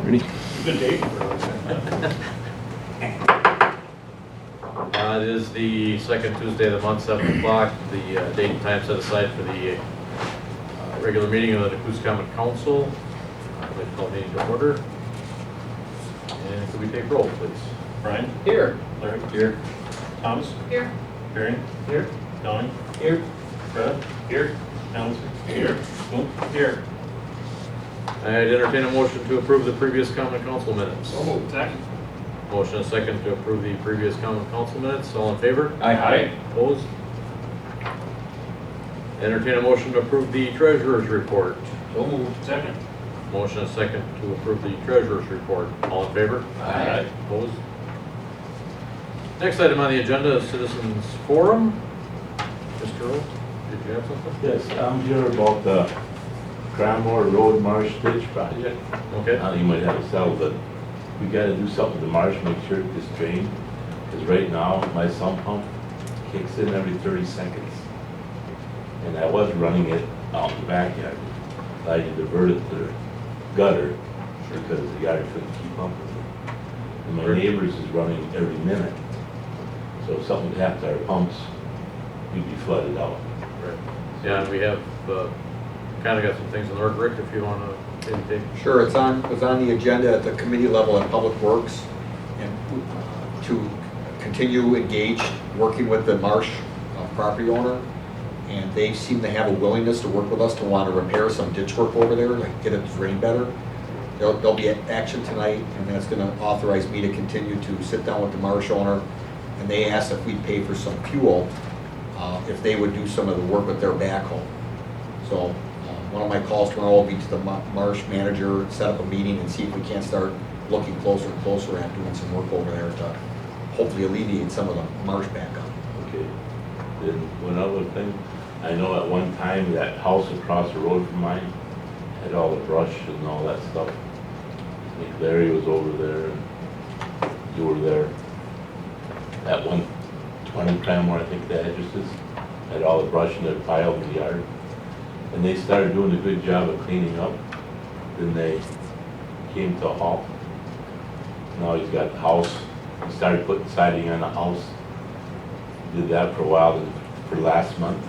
Ready? Good date. It is the second Tuesday of the month, 7 o'clock. The date and time set aside for the regular meeting of the Nekoosa Common Council. I'd like to call the meeting to order. And could we take roll, please? Brian? Here. Larry? Here. Thomas? Here. Marion? Here. Donnie? Here. Brett? Here. Allison? Here. Boom? Here. I'd entertain a motion to approve the previous Common Council minutes. moved. Second. Motion and second to approve the previous Common Council minutes. All in favor? Aye. Opposed? Entertain a motion to approve the treasurer's report. So moved. Second. Motion and second to approve the treasurer's report. All in favor? Aye. Opposed? Next item on the agenda is citizens forum. Mr. Earl, did you have something? Yes, I'm here about the Cranmore Road Marsh Ditch project. Okay. You might have to sell, but we gotta do something with the marsh, make sure it gets drained. Because right now, my sump pump kicks in every 30 seconds. And I was running it out in the backyard. I had to divert it to the gutter because the yard couldn't keep up with it. And my neighbors is running every minute. So if something would happen to our pumps, we'd be flooded out. Right. Yeah, and we have kind of got some things in the work. Rick, if you want to take. Sure, it was on the agenda at the committee level at Public Works, and to continue engaged, working with the Marsh property owner, and they seem to have a willingness to work with us to want to repair some ditch work over there, like get it drained better. There'll be action tonight, and that's going to authorize me to continue to sit down with the Marsh owner, and they asked if we'd pay for some fuel, if they would do some of the work with their backhoe. So one of my calls tomorrow will be to the Marsh manager, set up a meeting and see if we can't start looking closer and closer at doing some work over there to hopefully alleviate some of the marsh backup. Okay. Then one other thing, I know at one time that house across the road from mine had all the brush and all that stuff. I think Larry was over there and you were there. That 120 Cranmore, I think the address is, had all the brush in their pile in the yard. And they started doing a good job of cleaning up. Then they came to a halt. Now he's got the house. He started putting siding on the house. Did that for a while. Then for last month,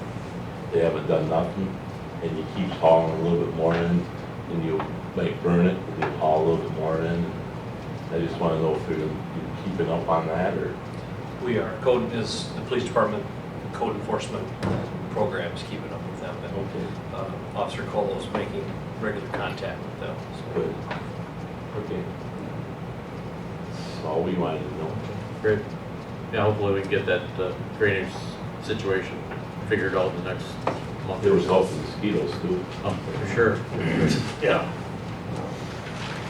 they haven't done nothing. And he keeps hauling a little bit more in. And you might burn it, and you haul a little bit more in. I just want to know if you're keeping up on that, or We are. Code is the police department code enforcement programs, keeping up with them. And, okay. Officer Cole is making regular contact with them. So. Good. Okay. That's all we wanted to know. Great. Yeah, hopefully we can get that drainage situation figured out in the next month. There was also mosquitoes too. For sure. Yeah.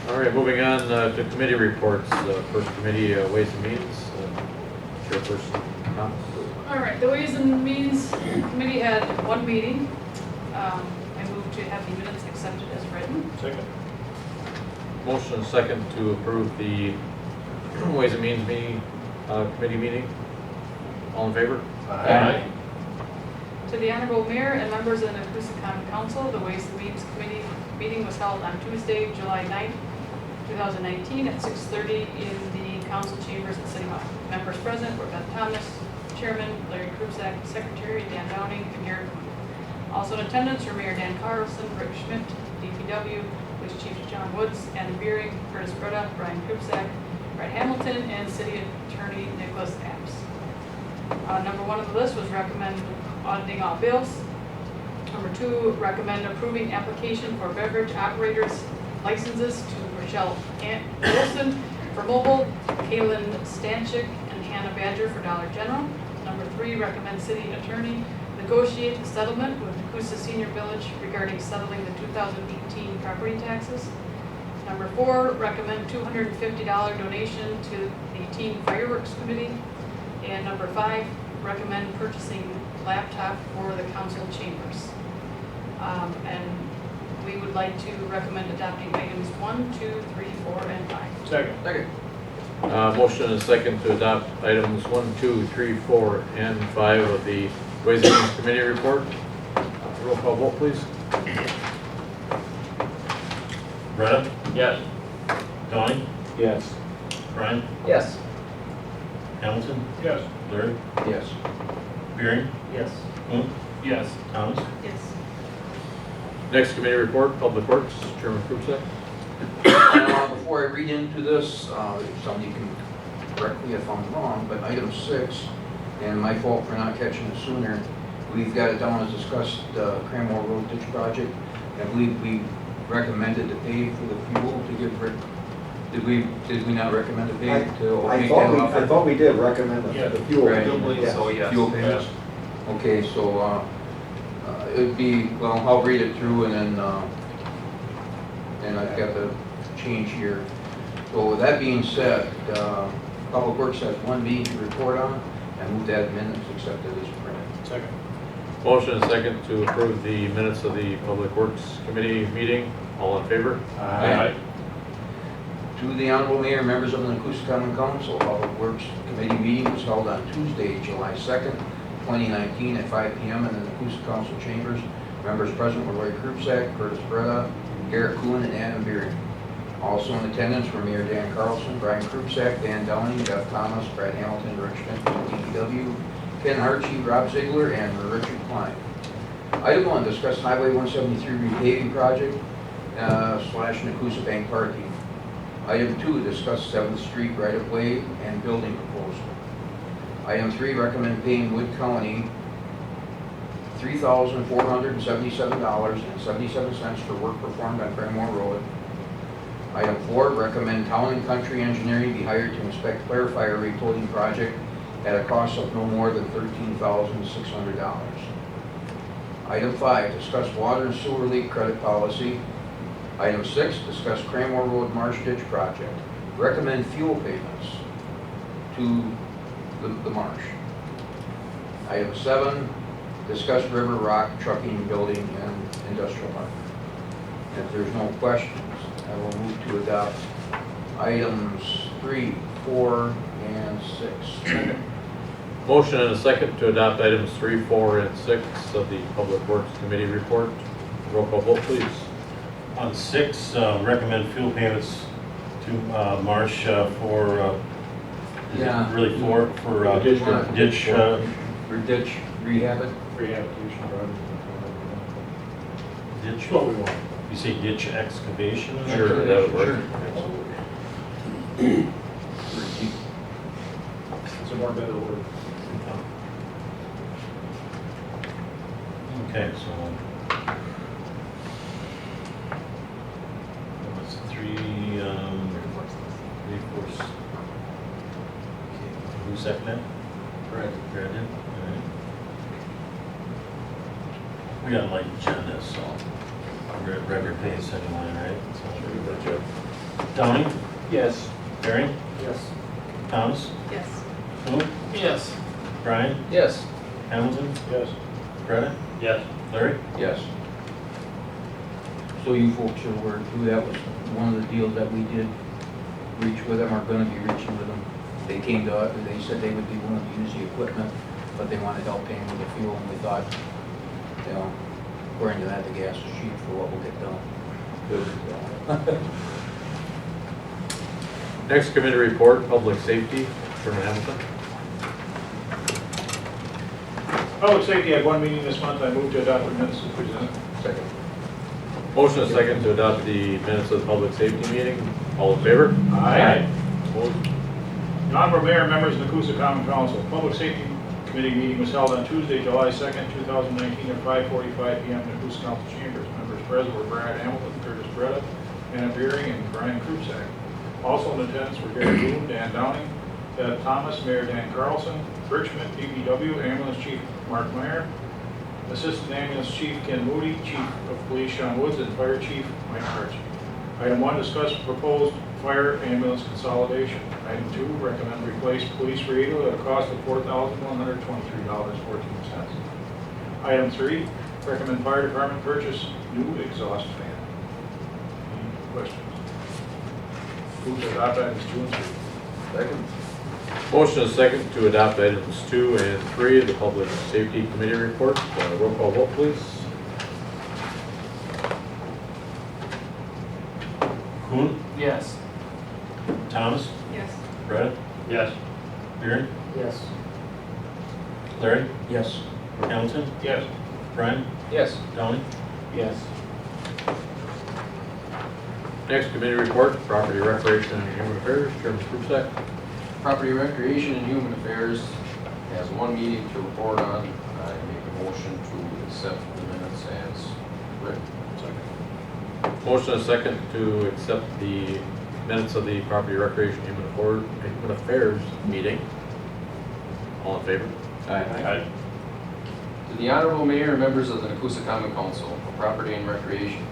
All right, moving on to committee reports. First committee, Ways and Means. Chairperson Thomas. All right, the Ways and Means Committee had one meeting. I move to have the minutes accepted as written. Second. Motion and second to approve the Ways and Means meeting, committee meeting. All in favor? Aye. To the Honorable Mayor and members of the Nekoosa Common Council, the Ways and Means Committee meeting was held on Tuesday, July 9th, 2019 at 6:30 in the council chambers at City Hall. Members present were Beth Thomas, Chairman, Larry Krupzak, Secretary Dan Downing, and Garrett Moon. Also in attendance were Mayor Dan Carlson, Rick Schmidt, DPW, Police Chief John Woods, Andy Beering, Curtis Breda, Brian Krupzak, Brett Hamilton, and City Attorney Nicholas Apps. Number one on the list was recommend auditing all bills. Number two, recommend approving application for beverage operators licenses to Rochelle Wilson for mobile, Kaylin Stanchik, and Hannah Badger for Dollar General. Number three, recommend city attorney negotiate a settlement with Nekoosa Senior Village regarding settling the 2018 property taxes. Number four, recommend $250 donation to the Teen Fireworks Committee. And number five, recommend purchasing laptop for the council chambers. And we would like to recommend adopting items 1, 2, 3, 4, and 5. Second. Motion and second to adopt items 1, 2, 3, 4, and 5 of the Ways and Means Committee report. Roll call vote, please. Breda? Yes. Donnie? Yes. Brian? Yes. Hamilton? Yes. Larry? Yes. Fearing? Yes. Coon? Yes. Thomas? Yes. Next committee report, Public Works, Chairman Krupsek. Before I read into this, if somebody can correct me if I'm wrong, but item 6, and my fault for not catching it sooner, we've got it down as discussed, Cranmore Road Ditch Project. I believe we recommended to pay for the fuel to give Rick, did we not recommend to pay to I make that offer? I thought we did recommend the fuel. Right. Yes. So, yes. Fuel payments? Okay, so, it'd be, well, I'll read it through and then I've got the change here. So with that being said, Public Works has one meeting to report on, and move that minutes accepted as printed. Second. Motion and second to approve the minutes of the Public Works Committee meeting. All in favor? Aye. To the Honorable Mayor, members of the Nekoosa Common Council, Public Works Committee meeting was held on Tuesday, July 2nd, 2019 at 5 p.m. in the Nekoosa Council chambers. Members present were Roy Krupsek, Curtis Breda, Garrett Kuhn, and Adam Beering. Also in attendance were Mayor Dan Carlson, Brian Krupsek, Dan Downing, Jeff Thomas, Brad Hamilton, Rich Schmidt, DPW, Ken Hartshee, Rob Ziegler, and Richard Klein. Item 1, discuss Highway 173 repaving project / Nekoosa Bank parking. Item 2, discuss 7th Street right-of-way and building proposal. Item 3, recommend paying Wood County $3,477.77 for work performed on Cranmore Road. Item 4, recommend Town and Country Engineering be hired to inspect clarifier recoating project at a cost of no more than $13,600. Item 5, discuss water and sewer leak credit policy. Item 6, discuss Cranmore Road Marsh Ditch project. Recommend fuel payments to the marsh. Item 7, discuss River Rock trucking, building, and industrial park. If there's no questions, I will move to adopt items 3, 4, and 6. Motion and a second to adopt items 3, 4, and 6 of the Public Works Committee report. Roll call vote, please. On 6, recommend fuel payments to Marsh for, is Yeah. it really for Ditch. ditch, For ditch rehab it? Rehabilitation project. ditch, What we want. you say ditch excavation? Sure, that would work. Sure. Absolutely. It's a more better word. Okay, so. What's 3, 3, 4. Who seconded it? Right. Brad did? All right. We got a light agenda, so record pace anyway, right? So, Donnie? Yes. Barry? Yes. Thomas? Yes. Coon? Yes. Brian? Yes. Hamilton? Yes. Brett? Yes. Larry? Yes. So you folks are aware too, that was one of the deals that we did reach with them, are gonna be reaching with them. They came to us, they said they would be willing to use the equipment, but they wanted help paying with the fuel, and we thought, you know, according to that, the gas is cheap for what will get done. Good. Next committee report, Public Safety, Chairman Hamilton. Public Safety had one meeting this month. I moved to adopt the minutes as presented. Second. Motion and second to adopt the minutes of the Public Safety meeting. All in favor? Aye. Opposed? The Honorable Mayor and members of the Nekoosa Common Council, Public Safety Committee meeting was held on Tuesday, July 2nd, 2019 at 5:45 p.m. in the Nekoosa Council chambers. Members present were Brad Hamilton, Curtis Breda, Anna Beering, and Brian Krupsek. Also in attendance were Gary Boone, Dan Downing, Ted Thomas, Mayor Dan Carlson, Rich Schmidt, DPW, Ambulance Chief Mark Meyer, Assistant Ambulance Chief Ken Moody, Chief of Police Sean Woods, and Fire Chief Mike Hartshee. Item 1, discuss proposed fire ambulance consolidation. Item 2, recommend replace police radio at a cost of $4,123.14. Item 3, recommend fire department purchase new exhaust fan. Any questions? Move to adopt items 2 and 3. Second. Motion and second to adopt items 2 and 3 of the Public Safety Committee report. Roll call vote, please. Coon? Yes. Thomas, Yes. Brett, Yes. Beery, Yes. Larry, Yes. Hamilton, Yes. Brian, Yes. Downey. Yes. Next, committee report, property recreation and human affairs, Chairman Krupsack. Property Recreation and Human Affairs has one meeting to report on. I make a motion to accept the minutes as written. Motion and second to accept the minutes of the property recreation and human affairs meeting. All in favor? Aye. To the Honorable Mayor and members of the Nekoosa Common Council, a Property Recreation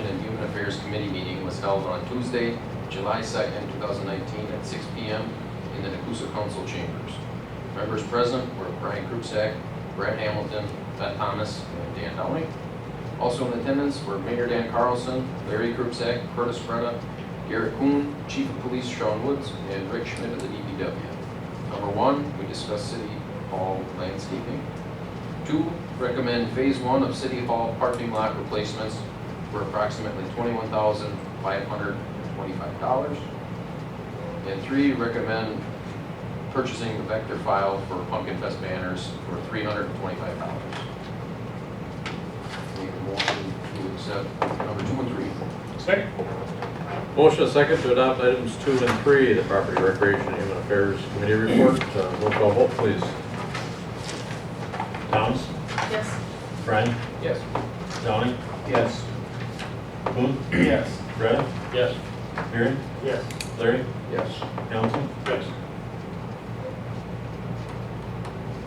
and Human Affairs Committee meeting was held on Tuesday, July 2nd, 2019 at 6 p.m. in the Nekoosa Council chambers. Members present were Brian Krupsack, Brett Hamilton, Beth Thomas, and Dan Downey. Also in attendance were Mayor Dan Carlson, Larry Krupsack, Curtis Freda, Garrett Kuhn, Chief of Police Sean Woods, and Rick Schmidt of the DPW. Number 1, we discussed City Hall landscaping. 2, recommend Phase 1 of City Hall parking lot replacements for approximately $21,525. And 3, recommend purchasing the vector file for Pumpkin Fest banners for $325. Make a motion to accept number 2 and 3. Second. Motion and second to adopt items 2 and 3, the property recreation and human affairs committee report. Roll call vote, please. Thomas, Yes. Brian, Yes. Downey, Yes. Boone, Yes. Brett, Yes. Beery, Yes. Larry, Yes. Hamilton. Yes.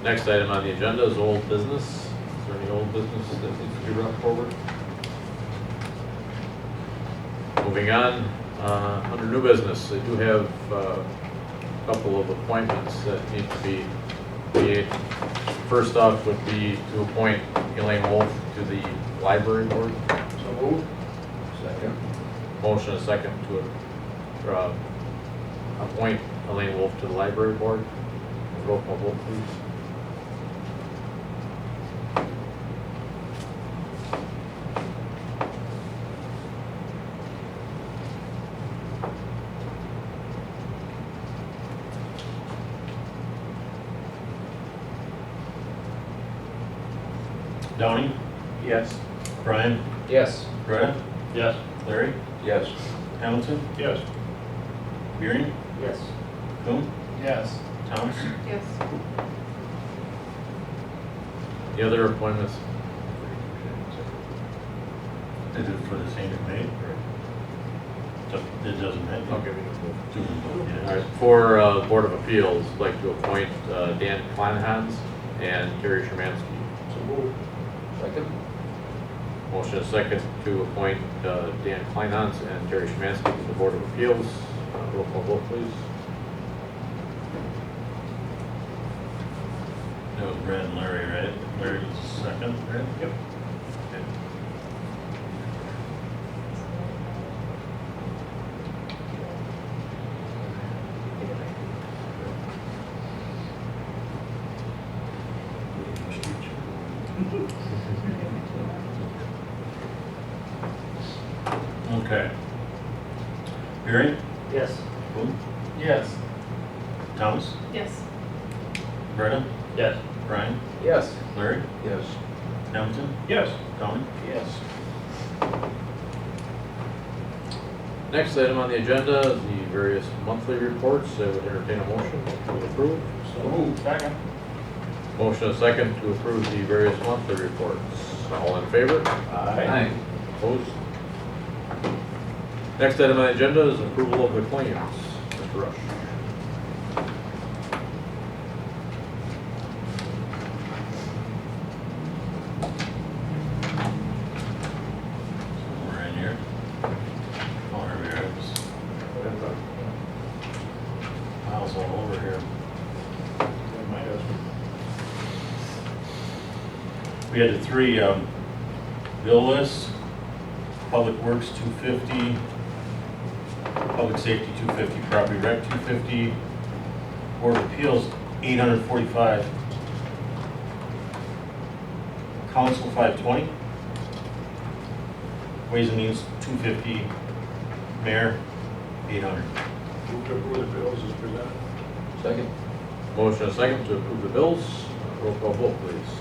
Next item on the agenda is old business. Is there any old business that needs to be brought forward? Moving on, under new business, I do have a couple of appointments that need to be made. First off would be to appoint Elaine Wolf to the library board. So moved. Second. Motion and second to appoint Elaine Wolf to the library board. Roll call vote, please. Downey, Yes. Brian, Yes. Brett, Yes. Larry, Yes. Hamilton, Yes. Beery, Yes. Boone, Yes. Thomas. Yes. The other appointments. Is it for the same committee? It doesn't matter. Okay, we can move. Two of them, All yeah. right, for Board of Appeals, I'd like to appoint Dan Kleinhans and Terry Shermansky. So moved. Second. Motion is second to appoint Dan Kleinhans and Terry Shermansky to the Board of Appeals. Roll call vote, please. That was Brad and Larry, right? Larry was the second, right? Yep. Okay. Beery, Yes. Boone, Yes. Thomas, Yes. Brett, Yes. Brian, Yes. Larry, Yes. Hamilton, Yes. Downey. Yes. Next item on the agenda, the various monthly reports. I would entertain a motion to approve. So moved. Second. Motion is second to approve the various monthly reports. All in favor? Aye. Opposed? Next item on the agenda is approval of the claims. Mr. Rush. We're in here. Oh, here we are. Piles all over here. We had the 3 bill lists. Public Works 250, Public Safety 250, Property Rec 250, Board of Appeals 845, Council 520, Ways and Means 250, Mayor 800. Move to approve the bills as presented. Second. Motion and a second to approve the bills. Roll call vote, please.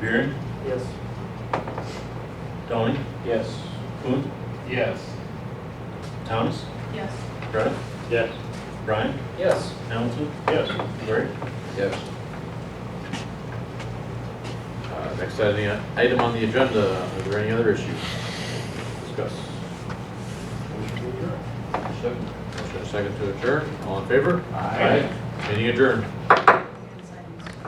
Beering? Yes. Tony? Yes. Kuhn? Yes. Thomas? Yes. Freda? Yes. Brian? Yes. Hamilton? Yes. Larry? Yes. Next item on the agenda, are there any other issues? Discuss. Motion and a second to adjourn. All in favor? Aye. Meeting adjourned.